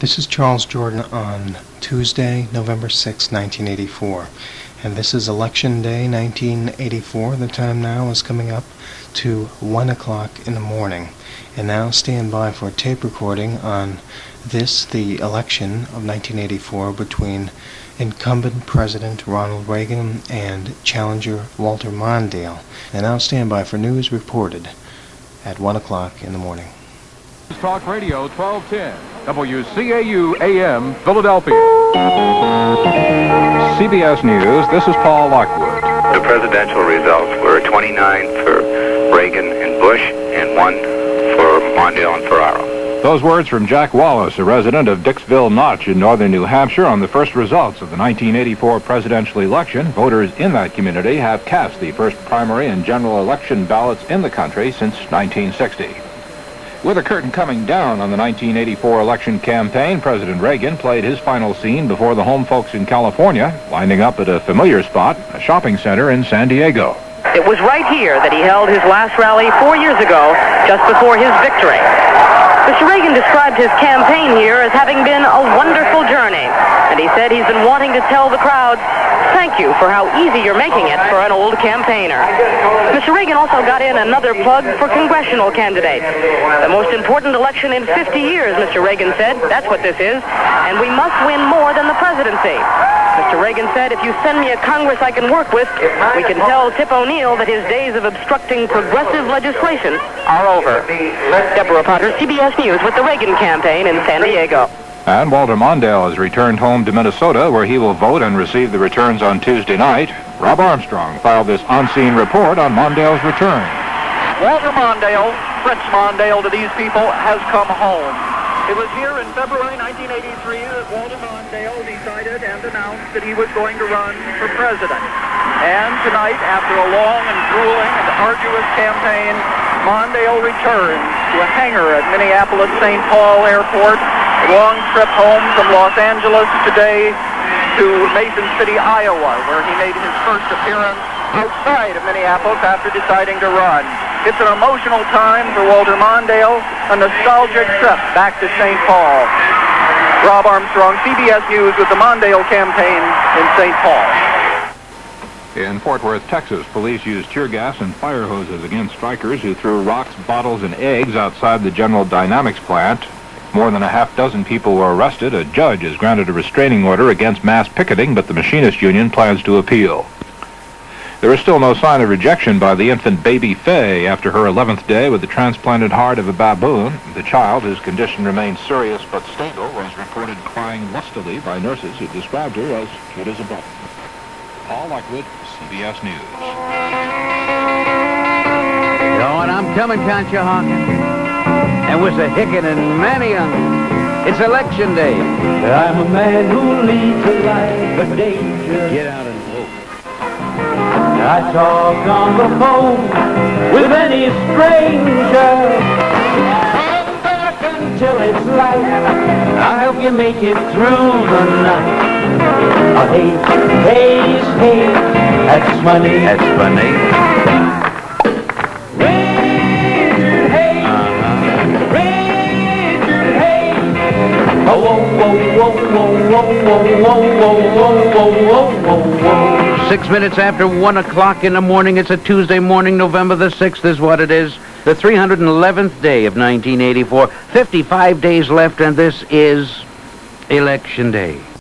This is Charles Jordan on Tuesday, November 6, 1984. And this is Election Day, 1984. The time now is coming up to 1 o'clock in the morning. And now stand by for a tape recording on this, the election of 1984 between incumbent President Ronald Reagan and challenger Walter Mondale. And now stand by for news reported at 1 o'clock in the morning. Talk Radio 1210, WCAU-AM, Philadelphia. CBS News, this is Paul Lockwood. The presidential results were 29 for Reagan and Bush and 1 for Mondale and Ferraro. Those words from Jack Wallace, a resident of Dixville Notch in northern New Hampshire, on the first results of the 1984 presidential election. Voters in that community have cast the first primary and general election ballots in the country since 1960. With the curtain coming down on the 1984 election campaign, President Reagan played his final scene before the home folks in California, winding up at a familiar spot, a shopping center in San Diego. It was right here that he held his last rally 4 years ago, just before his victory. Mr. Reagan described his campaign here as having been a wonderful journey, and he said he's been wanting to tell the crowds, thank you for how easy you're making it for an old campaigner. Mr. Reagan also got in another plug for congressional candidates. The most important election in 50 years, Mr. Reagan said. That's what this is, and we must win more than the presidency. Mr. Reagan said, if you send me a Congress I can work with, we can tell Tip O'Neill that his days of obstructing progressive legislation are over. Deborah Potter, CBS News, with the Reagan campaign in San Diego. And Walter Mondale has returned home to Minnesota, where he will vote and receive the returns on Tuesday night. Rob Armstrong filed this on-scene report on Mondale's return. Walter Mondale, Prince Mondale to these people, has come home. It was here in February 1983 that Walter Mondale decided and announced that he was going to run for president. And tonight, after a long and grueling and arduous campaign, Mondale returns to a hangar at Minneapolis-St. Paul Airport, a long trip home from Los Angeles today to Mason City, Iowa, where he made his first appearance outside of Minneapolis after deciding to run. It's an emotional time for Walter Mondale, a nostalgic trip back to St. Paul. Rob Armstrong, CBS News, with the Mondale campaign in St. Paul. In Fort Worth, Texas, police used tear gas and fire hoses against strikers who threw rocks, bottles, and eggs outside the General Dynamics plant. More than a half dozen people were arrested. A judge has granted a restraining order against mass picketing, but the Machinists Union plans to appeal. There is still no sign of rejection by the infant Baby Fae after her 11th day with the transplanted heart of a baboon. The child, whose condition remains serious but stable, was reported crying lustily by nurses who described her as cute as a button. Paul Lockwood, CBS News. Going, I'm coming, can't you, honk? And was a hickin' and many It's election day. I'm a man who leads a life of danger. Get out and vote. I talk on the phone with any stranger. Come back until it's light. I hope you make it through the night. Oh, hey, hey, hey, that's my name. That's my name. Richard Hay, Richard Hay. Oh, whoa, whoa, whoa, whoa, whoa, whoa, whoa, whoa, whoa, whoa, whoa. 6 minutes after 1 o'clock in the morning. It's a Tuesday morning, November the 6th is what it is. The 311th day of 1984. 55 days left, and this is Election Day.